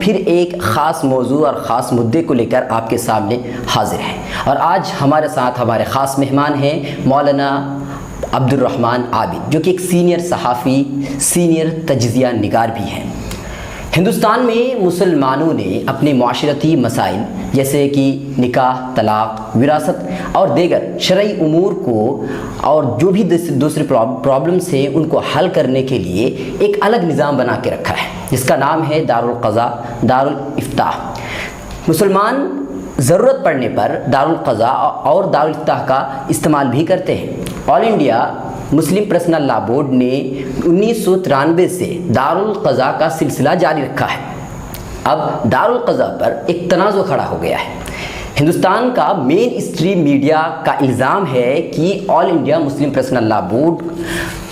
پھر ایک خاص موضوع اور خاص مدعے کو لے کر آپ کے سامنے حاضر ہیں، اور آج ہمارے ساتھ ہمارے خاص مہمان ہیں مولانا عبد الرحمن عابد، جو کہ ایک سینئر صحافی، سینئر تجزیہ نگار بھی ہیں۔ ہندوستان میں مسلمانوں نے اپنے معاشرتی مسائل جیسے کہ نکاح، طلاق، وراثت اور دیگر شرعی امور کو اور جو بھی دوسرے پرابلمس ہیں ان کو حل کرنے کے لیے ایک الگ نظام بنا کے رکھا ہے، جس کا نام ہے دارالقضاء، دارالافتاء۔ مسلمان ضرورت پڑنے پر دارالقضاء اور دارالافتاء کا استعمال بھی کرتے ہیں۔ آل India Muslim personal law board نے 1993 سے دارالقضاء کا سلسلہ جاری رکھا ہے۔ اب دارالقضاء پر ایک تنازع کھڑا ہو گیا ہے۔ ہندوستان کا مین اسٹریم میڈیا کا الزام ہے کہ all India Muslim personal law board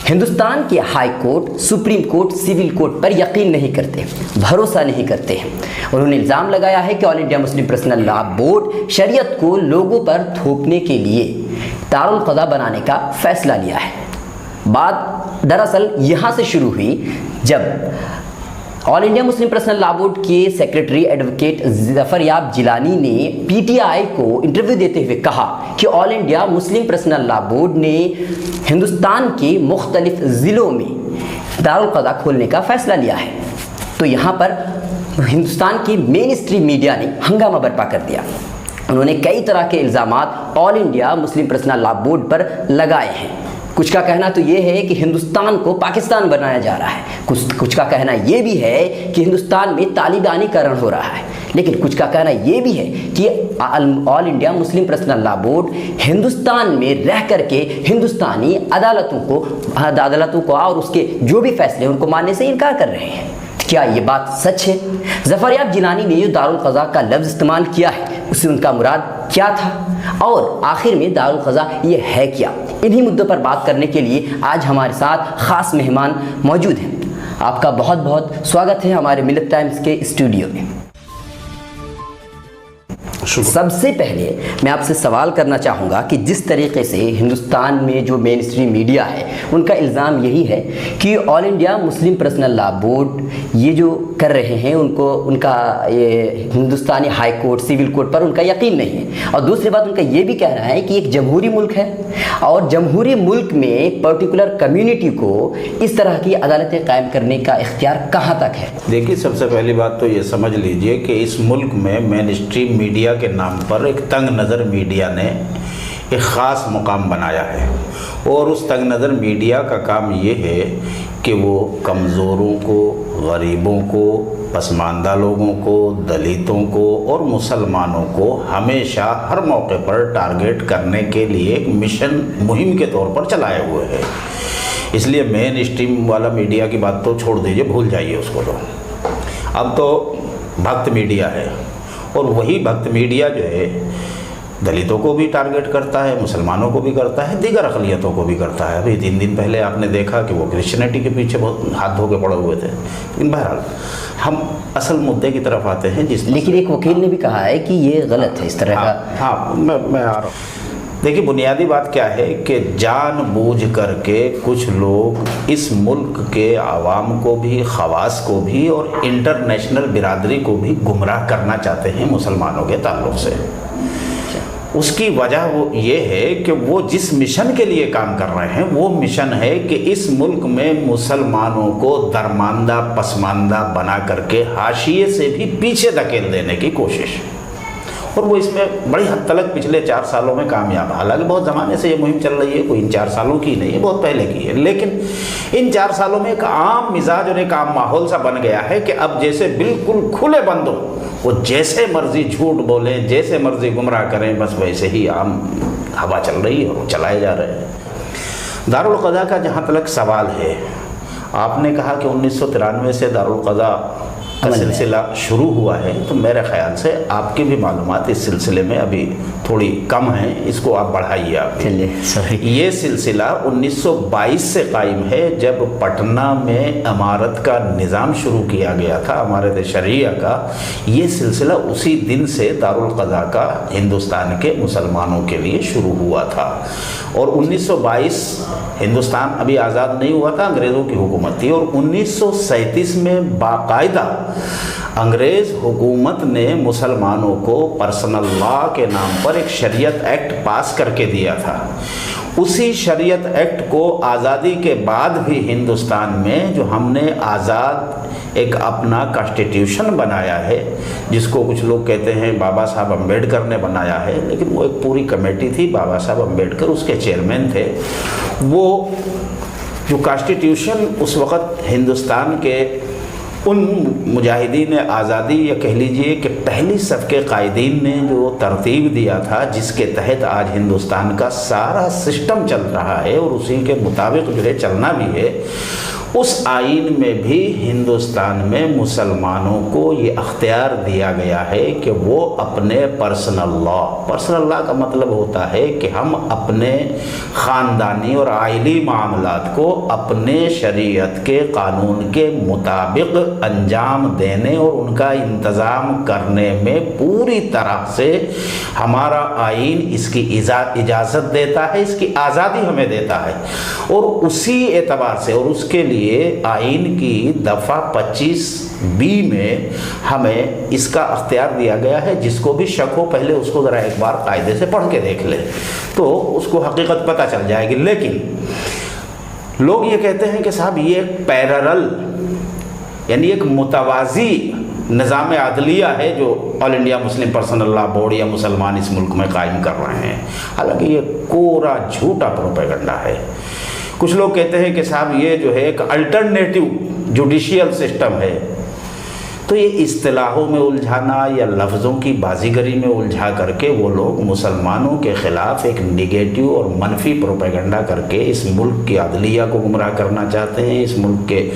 Hindustan کے high court, supreme court, civil court پر یقین نہیں کرتے، بھروسہ نہیں کرتے ہیں۔ انہوں نے الزام لگایا ہے کہ all India Muslim personal law board شریعت کو لوگوں پر تھوپنے کے لیے دارالقضاء بنانے کا فیصلہ لیا ہے۔ بات دراصل یہاں سے شروع ہوئی جب آل India Muslim personal law board کے سیکریٹری ایڈوکیٹ ظفریاب جیلانی نے پی ٹی آئی کو انٹرویو دیتے ہوئے کہا کہ all India Muslim personal law board نے ہندوستان کے مختلف ضلعوں میں دارالقضاء کھولنے کا فیصلہ لیا ہے۔ تو یہاں پر ہندوستان کی مین اسٹریم میڈیا نے ہنگامہ برپا کر دیا۔ انہوں نے کئی طرح کے الزامات آل India Muslim personal law board پر لگائے ہیں۔ کچھ کا کہنا تو یہ ہے کہ ہندوستان کو پاکستان بنایا جا رہا ہے، کچھ کا کہنا یہ بھی ہے کہ ہندوستان میں طالبانی کرن ہو رہا ہے، لیکن کچھ کا کہنا یہ بھی ہے کہ all India Muslim personal law board Hindustan میں رہ کر کے ہندوستانی عدالتوں کو اور اس کے جو بھی فیصلے ان کو ماننے سے انکار کر رہے ہیں۔ کیا یہ بات سچ ہے؟ ظفریاب جیلانی نے جو دارالقضاء کا لفظ استعمال کیا ہے، اس سے ان کا مراد کیا تھا، اور آخر میں دارالقضاء یہ ہے کیا؟ انہی مدعوں پر بات کرنے کے لیے آج ہمارے ساتھ خاص مہمان موجود ہیں۔ آپ کا بہت بہت سواگت ہے ہمارے ملت ٹائمز کے اسٹوڈیو میں۔ سب سے پہلے میں آپ سے سوال کرنا چاہوں گا کہ جس طریقے سے ہندوستان میں جو مین اسٹریم میڈیا ہے ان کا الزام یہی ہے کہ all India Muslim personal law board یہ جو کر رہے ہیں ان کا یہ ہندوستانی ہائی کورٹ، سول کورٹ پر ان کا یقین نہیں ہے، اور دوسری بات ان کا یہ بھی کہنا ہے کہ ایک جمہوری ملک ہے اور جمہوری ملک میں پرٹیکولر کمیونٹی کو اس طرح کی عدالتیں قائم کرنے کا اختیار کہاں تک ہے؟ دیکھیے، سب سے پہلی بات تو یہ سمجھ لیجئے کہ اس ملک میں مین اسٹریم میڈیا کے نام پر ایک تنگ نظر میڈیا نے ایک خاص مقام بنایا ہے، اور اس تنگ نظر میڈیا کا کام یہ ہے کہ وہ کمزوروں کو، غریبوں کو، پسماندہ لوگوں کو، دلتوں کو اور مسلمانوں کو ہمیشہ ہر موقع پر ٹارگیٹ کرنے کے لیے ایک مشن مہم کے طور پر چلائے ہوئے ہے۔ اس لیے مین اسٹریم والا میڈیا کی بات تو چھوڑ دیجئے، بھول جائیے اس کو۔ تو اب تو بھکت میڈیا ہے، اور وہی بھکت میڈیا جو ہے دلتوں کو بھی ٹارگیٹ کرتا ہے، مسلمانوں کو بھی کرتا ہے، دیگر اقلیتوں کو بھی کرتا ہے۔ ابھی 3 دن پہلے آپ نے دیکھا کہ وہ کرسچینٹی کے پیچھے بہت ہاتھ دھو کے پڑے ہوئے تھے۔ لیکن بہرحال ہم اصل مدعے کی طرف آتے ہیں، لیکن ایک وکیل نے بھی کہا ہے کہ یہ غلط ہے اس طرح کا۔ ہاں میں آ رہا ہوں۔ دیکھیے، بنیادی بات کیا ہے کہ جان بوجھ کر کے کچھ لوگ اس ملک کے عوام کو بھی، خواص کو بھی اور انٹرنیشنل برادری کو بھی گمراہ کرنا چاہتے ہیں مسلمانوں کے تعلق سے۔ اس کی وجہ وہ یہ ہے کہ وہ جس مشن کے لیے کام کر رہے ہیں وہ مشن ہے کہ اس ملک میں مسلمانوں کو درماندہ، پسماندہ بنا کر کے حاشیے سے بھی پیچھے دھکیل دینے کی کوشش، اور وہ اس میں بڑی حد تک پچھلے 4 سالوں میں کامیاب۔ حالانکہ بہت زمانے سے یہ مہم چل رہی ہے، کوئی ان 4 سالوں کی نہیں ہے، بہت پہلے کی ہے، لیکن ان 4 سالوں میں ایک عام مزاج اور ایک عام ماحول سا بن گیا ہے کہ اب جیسے بالکل کھلے بند ہو، وہ جیسے مرضی جھوٹ بولیں، جیسے مرضی گمراہ کریں، بس ویسے ہی عام ہوا چل رہی ہے اور وہ چلائے جا رہے ہیں۔ دارالقضاء کا جہاں تک سوال ہے، آپ نے کہا کہ 1993 سے دارالقضاء کا سلسلہ شروع ہوا ہے، تو میرے خیال سے آپ کی بھی معلومات اس سلسلے میں ابھی تھوڑی کم ہیں، اس کو آپ بڑھائیے۔ آپ یہ سلسلہ 1922 سے قائم ہے، جب پٹنہ میں امارت کا نظام شروع کیا گیا تھا، امارت شرعیہ کا۔ یہ سلسلہ اسی دن سے دارالقضاء کا ہندوستان کے مسلمانوں کے لیے شروع ہوا تھا، اور 1922 ہندوستان ابھی آزاد نہیں ہوا تھا، انگریزوں کی حکومت تھی، اور 1937 میں باقاعدہ انگریز حکومت نے مسلمانوں کو پرسنل لا کے نام پر ایک شریعت ایکٹ پاس کر کے دیا تھا. اسی شریعت ایکٹ کو آزادی کے بعد بھی ہندوستان میں جو ہم نے آزاد ایک اپنا کانسٹیٹیوشن بنایا ہے، جس کو کچھ لوگ کہتے ہیں بابا صاحب امبیڈکر نے بنایا ہے، لیکن وہ ایک پوری کمیٹی تھی، بابا صاحب امبیڈکر اس کے چیئرمین تھے. وہ جو کانسٹیٹیوشن اس وقت ہندوستان کے ان مجاہدین آزادی یا کہہ لیجئے کہ پہلی صف کے قائدین نے جو ترتیب دیا تھا، جس کے تحت آج ہندوستان کا سارا سسٹم چل رہا ہے اور اسی کے مطابق جو ہے چلنا بھی ہے، اس آئین میں بھی ہندوستان میں مسلمانوں کو یہ اختیار دیا گیا ہے کہ وہ اپنے پرسنل لا کا مطلب ہوتا ہے کہ ہم اپنے خاندانی اور عائلی معاملات کو اپنے شریعت کے قانون کے مطابق انجام دینے اور ان کا انتظام کرنے میں پوری طرح سے ہمارا آئین اس کی اجازت دیتا ہے، اس کی آزادی ہمیں دیتا ہے. اور اسی اعتبار سے اور اس کے لیے آئین کی دفعہ 25B میں ہمیں اس کا اختیار دیا گیا ہے. جس کو بھی شک ہو پہلے اس کو ذرا ایک بار قاعدے سے پڑھ کے دیکھ لے تو اس کو حقیقت پتہ چل جائے گی. لیکن لوگ یہ کہتے ہیں کہ صاحب یہ ایک پیررل یعنی ایک متوازی نظام عدلیہ ہے جو آل India Muslim personal law board یا مسلمان اس ملک میں قائم کر رہے ہیں. حالانکہ یہ کورا جھوٹا پروپیگنڈا ہے. کچھ لوگ کہتے ہیں کہ صاحب یہ جو ہے ایک الٹرنیٹو جوڈیشیل سسٹم ہے. تو یہ اصطلاحوں میں الجھانا یا لفظوں کی بازیگری میں الجھا کر کے وہ لوگ مسلمانوں کے خلاف ایک نگیٹو اور منفی پروپیگنڈا کر کے اس ملک کی عدلیہ کو گمراہ کرنا چاہتے ہیں. اس ملک کے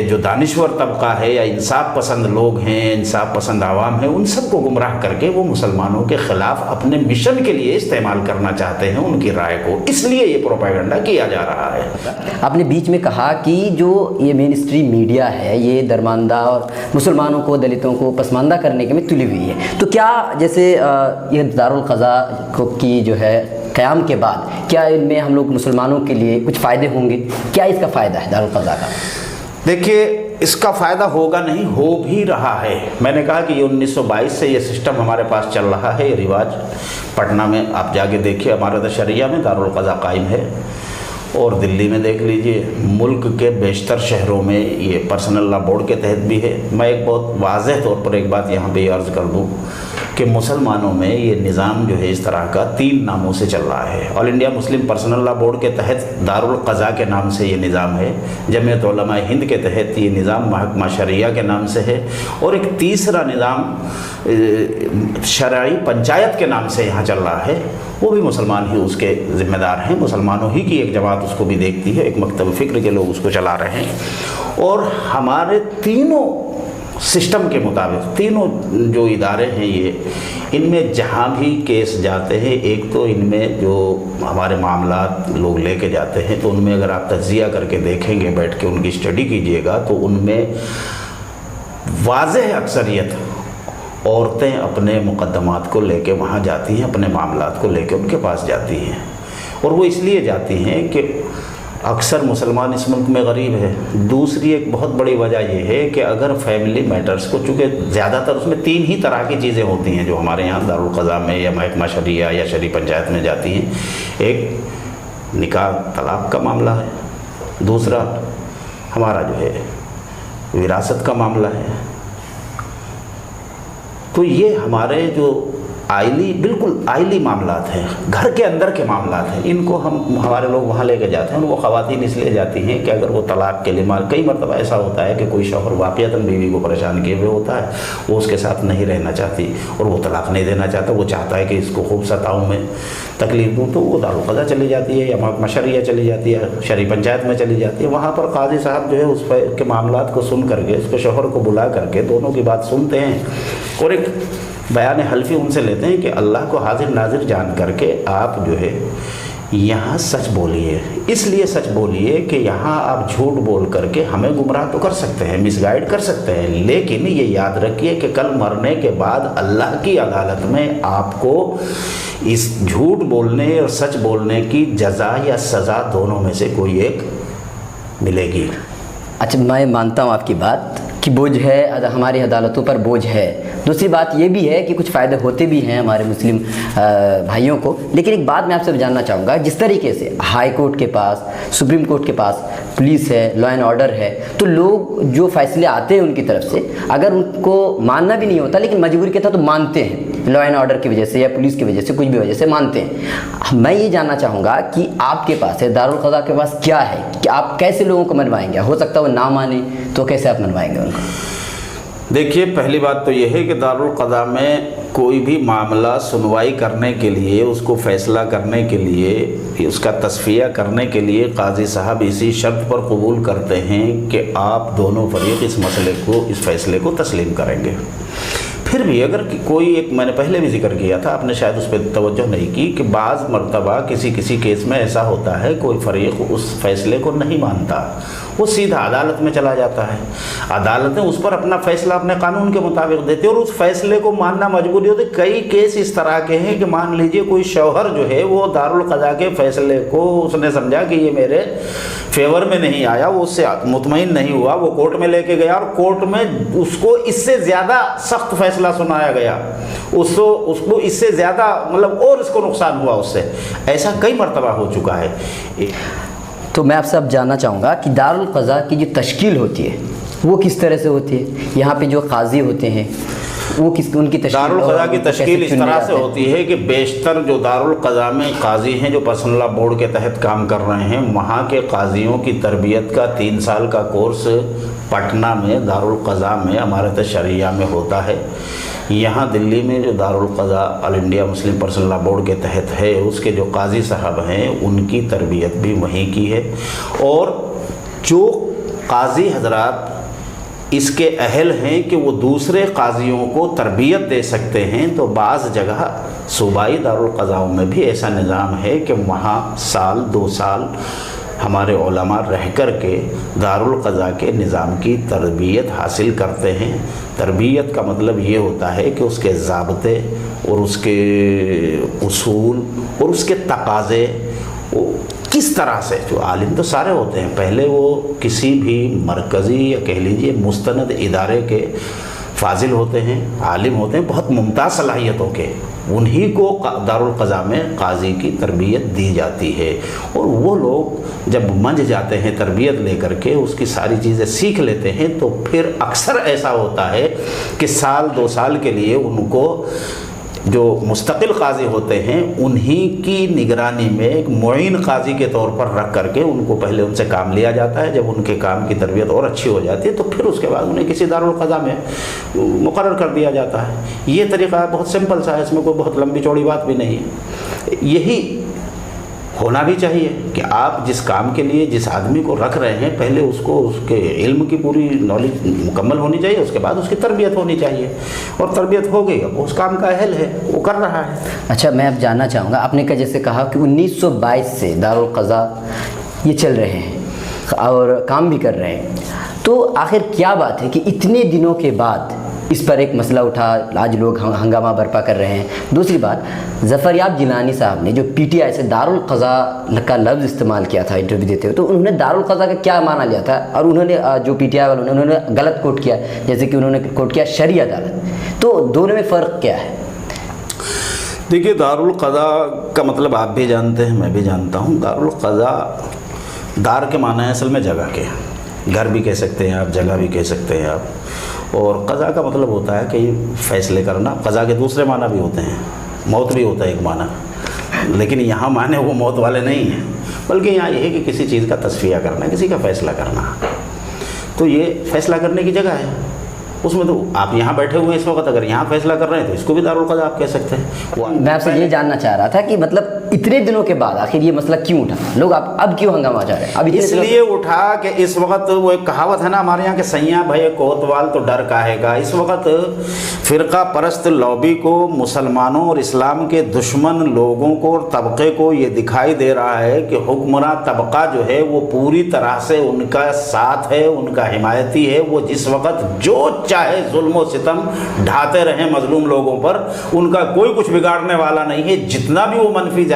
جو دانشور طبقہ ہے یا انصاف پسند لوگ ہیں، انصاف پسند عوام ہیں، ان سب کو گمراہ کر کے وہ مسلمانوں کے خلاف اپنے مشن کے لیے استعمال کرنا چاہتے ہیں ان کی رائے کو. اس لیے یہ پروپیگنڈا کیا جا رہا ہے. آپ نے بیچ میں کہا کہ جو یہ مین اسٹریم میڈیا ہے یہ درماندہ اور مسلمانوں کو، دلتوں کو پسماندہ کرنے کے میں تلی ہوئی ہے. تو کیا جیسے یہ دارالقضاء کی جو ہے قیام کے بعد کیا ان میں ہم لوگ مسلمانوں کے لیے کچھ فائدے ہوں گے؟ کیا اس کا فائدہ ہے دارالقضاء کا؟ دیکھیے، اس کا فائدہ ہوگا نہیں، ہو بھی رہا ہے. میں نے کہا کہ یہ 1922 سے یہ سسٹم ہمارے پاس چل رہا ہے. یہ رواج پٹنہ میں آپ جا کے دیکھیے، ہمارا شریعہ میں دارالقضاء قائم ہے، اور دلی میں دیکھ لیجئے. ملک کے بیشتر شہروں میں یہ پرسنل لا بورڈ کے تحت بھی ہے. میں ایک بہت واضح طور پر ایک بات یہاں پہ عرض کر دوں کہ مسلمانوں میں یہ نظام جو ہے اس طرح کا 3 ناموں سے چل رہا ہے. آل India Muslim personal law board کے تحت دارالقضاء کے نام سے یہ نظام ہے. جمعیت علماء ہند کے تحت یہ نظام محکمہ شریعہ کے نام سے ہے. اور ایک تیسرا نظام شرعی پنچایت کے نام سے یہاں چل رہا ہے. وہ بھی مسلمان ہی اس کے ذمہ دار ہیں، مسلمانوں ہی کی ایک جماعت اس کو بھی دیکھتی ہے، ایک مکتب فکر کے لوگ اس کو چلا رہے ہیں. اور ہمارے تینوں سسٹم کے مطابق تینوں جو ادارے ہیں یہ ان میں جہاں بھی کیس جاتے ہیں، ایک تو ان میں جو ہمارے معاملات لوگ لے کے جاتے ہیں تو ان میں اگر آپ تجزیہ کر کے دیکھیں گے، بیٹھ کے ان کی اسٹڈی کیجئے گا، تو ان میں واضح اکثریت عورتیں اپنے مقدمات کو لے کے وہاں جاتی ہیں، اپنے معاملات کو لے کے ان کے پاس جاتی ہیں. اور وہ اس لیے جاتی ہیں کہ اکثر مسلمان اس ملک میں غریب ہے. دوسری ایک بہت بڑی وجہ یہ ہے کہ اگر فیملی میٹرز کو، چونکہ زیادہ تر اس میں 3 ہی طرح کی چیزیں ہوتی ہیں جو ہمارے یہاں دارالقضاء میں یا محکمہ شریعہ یا شرعی پنچایت میں جاتی ہیں. ایک نکاح طلاق کا معاملہ ہے، دوسرا ہمارا جو ہے وراثت کا معاملہ ہے. تو یہ ہمارے جو آئلی، بالکل آئلی معاملات ہیں، گھر کے اندر کے معاملات ہیں، ان کو ہمارے لوگ وہاں لے کے جاتے ہیں. وہ خواتین اس لیے جاتی ہیں کہ اگر وہ طلاق کے لیے کئی مرتبہ ایسا ہوتا ہے کہ کوئی شوہر واقعتاً بیوی کو پریشان کیے ہوئے ہوتا ہے، وہ اس کے ساتھ نہیں رہنا چاہتی اور وہ طلاق نہیں دینا چاہتا، وہ چاہتا ہے کہ اس کو خوب ستاؤں میں، تکلیف دوں، تو وہ دارالقضاء چلی جاتی ہے یا محکمہ شریعہ چلی جاتی ہے، شرعی پنچایت میں چلی جاتی ہے. وہاں پر قاضی صاحب جو ہے اس کے معاملات کو سن کر کے، اس کو شوہر کو بلا کر کے دونوں کی بات سنتے ہیں اور ایک بیان حلفی ان سے لیتے ہیں کہ اللہ کو حاضر ناظر جان کر کے آپ جو ہے یہاں سچ بولیے. اس لیے سچ بولیے کہ یہاں آپ جھوٹ بول کر کے ہمیں گمراہ تو کر سکتے ہیں، مس گائیڈ کر سکتے ہیں، لیکن یہ یاد رکھیے کہ کل مرنے کے بعد اللہ کی عدالت میں آپ کو اس جھوٹ بولنے اور سچ بولنے کی جزا یا سزا دونوں میں سے کوئی ایک ملے گی. اچھا، میں مانتا ہوں آپ کی بات، کہ بوجھ ہے، ہماری عدالتوں پر بوجھ ہے۔ دوسری بات یہ بھی ہے کہ کچھ فائدے ہوتے بھی ہیں ہمارے مسلم بھائیوں کو، لیکن ایک بات میں آپ سے جاننا چاہوں گا، جس طریقے سے ہائی کورٹ کے پاس، سپریم کورٹ کے پاس پولیس ہے، لا اینڈ آرڈر ہے، تو لوگ جو فیصلے آتے ہیں ان کی طرف سے، اگر ان کو ماننا بھی نہیں ہوتا لیکن مجبوری کے تحت تو مانتے ہیں، لا اینڈ آرڈر کی وجہ سے یا پولیس کی وجہ سے، کچھ بھی وجہ سے مانتے ہیں۔ میں یہ جاننا چاہوں گا کہ آپ کے پاس ہے، دارالقضاء کے پاس کیا ہے کہ آپ کیسے لوگوں کو منوائیں گے؟ ہو سکتا ہے وہ نہ مانیں تو کیسے آپ منوائیں گے ان کو؟ دیکھیے، پہلی بات تو یہ ہے کہ دارالقضاء میں کوئی بھی معاملہ سنوائی کرنے کے لیے، اس کو فیصلہ کرنے کے لیے، اس کا تصفیہ کرنے کے لیے قاضی صاحب اسی شرط پر قبول کرتے ہیں کہ آپ دونوں فریق اس مسئلے کو، اس فیصلے کو تسلیم کریں گے۔ پھر بھی اگر کوئی ایک، میں نے پہلے بھی ذکر کیا تھا، آپ نے شاید اس پہ توجہ نہیں کی، کہ بعض مرتبہ کسی کیس میں ایسا ہوتا ہے کوئی فریق اس فیصلے کو نہیں مانتا، وہ سیدھا عدالت میں چلا جاتا ہے، عدالتیں اس پر اپنا فیصلہ اپنے قانون کے مطابق دیتی ہیں اور اس فیصلے کو ماننا مجبوری ہوتی ہے۔ کئی کیس اس طرح کے ہیں کہ مان لیجئے کوئی شوہر جو ہے وہ دارالقضاء کے فیصلے کو اس نے سمجھا کہ یہ میرے فیور میں نہیں آیا، وہ اس سے مطمئن نہیں ہوا، وہ کورٹ میں لے کے گیا اور کورٹ میں اس کو اس سے زیادہ سخت فیصلہ سنایا گیا، اس کو اس سے زیادہ مطلب اور اس کو نقصان ہوا اس سے، ایسا کئی مرتبہ ہو چکا ہے۔ تو میں آپ سے اب جاننا چاہوں گا کہ دارالقضاء کی جو تشکیل ہوتی ہے وہ کس طرح سے ہوتی ہے؟ یہاں پہ جو قاضی ہوتے ہیں وہ ان کی تشکیل، دارالقضاء کی تشکیل اس طرح سے ہوتی ہے کہ بیشتر جو دارالقضاء میں قاضی ہیں جو پرسنل لا بورڈ کے تحت کام کر رہے ہیں، وہاں کے قاضیوں کی تربیت کا 3 سال کا کورس پٹنہ میں دارالقضاء میں امارت شرعیہ میں ہوتا ہے۔ یہاں دلی میں جو دارالقضاء آل India Muslim personal law board کے تحت ہے، اس کے جو قاضی صاحب ہیں ان کی تربیت بھی وہیں کی ہے، اور جو قاضی حضرات اس کے اہل ہیں کہ وہ دوسرے قاضیوں کو تربیت دے سکتے ہیں، تو بعض جگہ صوبائی دارالقضاء میں بھی ایسا نظام ہے کہ وہاں 1-2 سال ہمارے علماء رہ کر کے دارالقضاء کے نظام کی تربیت حاصل کرتے ہیں۔ تربیت کا مطلب یہ ہوتا ہے کہ اس کے ضابطے اور اس کے اصول اور اس کے تقاضے کس طرح سے، جو عالم تو سارے ہوتے ہیں، پہلے وہ کسی بھی مرکزی یا کہہ لیجئے مستند ادارے کے فاضل ہوتے ہیں، عالم ہوتے ہیں بہت ممتاز صلاحیتوں کے، انہی کو دارالقضاء میں قاضی کی تربیت دی جاتی ہے، اور وہ لوگ جب منج جاتے ہیں تربیت لے کر کے، اس کی ساری چیزیں سیکھ لیتے ہیں، تو پھر اکثر ایسا ہوتا ہے کہ 1-2 سال کے لیے ان کو جو مستقل قاضی ہوتے ہیں انہی کی نگرانی میں ایک معین قاضی کے طور پر رکھ کر کے ان کو پہلے ان سے کام لیا جاتا ہے۔ جب ان کے کام کی تربیت اور اچھی ہو جاتی ہے تو پھر اس کے بعد انہیں کسی دارالقضاء میں مقرر کر دیا جاتا ہے۔ یہ طریقہ بہت سمپل سا ہے، اس میں کوئی بہت لمبی چوڑی بات بھی نہیں ہے۔ یہی ہونا بھی چاہیے کہ آپ جس کام کے لیے جس آدمی کو رکھ رہے ہیں، پہلے اس کو اس کے علم کی پوری نالج مکمل ہونی چاہیے، اس کے بعد اس کی تربیت ہونی چاہیے، اور تربیت ہو گئی اب اس کام کا اہل ہے، وہ کر رہا ہے۔ اچھا، میں اب جاننا چاہوں گا، آپ نے جیسے کہا کہ 1922 سے دارالقضاء یہ چل رہے ہیں اور کام بھی کر رہے ہیں، تو آخر کیا بات ہے کہ اتنے دنوں کے بعد اس پر ایک مسئلہ اٹھا، آج لوگ ہنگامہ برپا کر رہے ہیں؟ دوسری بات، ظفریاب جیلانی صاحب نے جو پی ٹی آئی سے دارالقضاء کا لفظ استعمال کیا تھا انٹرویو دیتے ہوئے، تو انہوں نے دارالقضاء کا کیا معنی لیا تھا، اور انہوں نے جو پی ٹی آئی والوں نے انہوں نے غلط کوٹ کیا، جیسے کہ انہوں نے کوٹ کیا شرعی عدالت، تو دونوں میں فرق کیا ہے؟ دیکھیے، دارالقضاء کا مطلب آپ بھی جانتے ہیں، میں بھی جانتا ہوں۔ دارالقضاء، دار کے معنی ہے اصل میں جگہ کے، گھر بھی کہہ سکتے ہیں آپ، جگہ بھی کہہ سکتے ہیں آپ، اور قضاء کا مطلب ہوتا ہے کہ فیصلے کرنا۔ قضاء کے دوسرے معنی بھی ہوتے ہیں، موت بھی ہوتا ہے ایک معنی، لیکن یہاں معنی وہ موت والے نہیں ہیں، بلکہ یہاں یہ ہے کہ کسی چیز کا تصفیہ کرنا، کسی کا فیصلہ کرنا، تو یہ فیصلہ کرنے کی جگہ ہے۔ اس میں تو آپ یہاں بیٹھے ہوئے ہیں اس وقت، اگر یہاں فیصلہ کر رہے ہیں تو اس کو بھی دارالقضاء آپ کہہ سکتے ہیں۔ میں آپ سے یہ جاننا چاہ رہا تھا کہ مطلب اتنے دنوں کے بعد آخر یہ مسئلہ کیوں اٹھا؟ لوگ اب کیوں ہنگامہ چاہ رہے ہیں؟ اب اس لیے اٹھا کہ اس وقت وہ ایک کہاوت ہے نا ہمارے یہاں کہ سیاں بھائی کوتوال تو ڈر کاہے گا۔ اس وقت فرقہ پرست لابی کو، مسلمانوں اور اسلام کے دشمن لوگوں کو اور طبقے کو یہ دکھائی دے رہا ہے کہ حکمراں طبقہ جو ہے وہ پوری طرح سے ان کا ساتھ ہے، ان کا حمایتی ہے، وہ جس وقت جو چاہے ظلم و ستم ڈھاتے رہیں مظلوم لوگوں پر، ان کا کوئی کچھ بگاڑنے والا نہیں ہے۔ جتنا بھی وہ منفی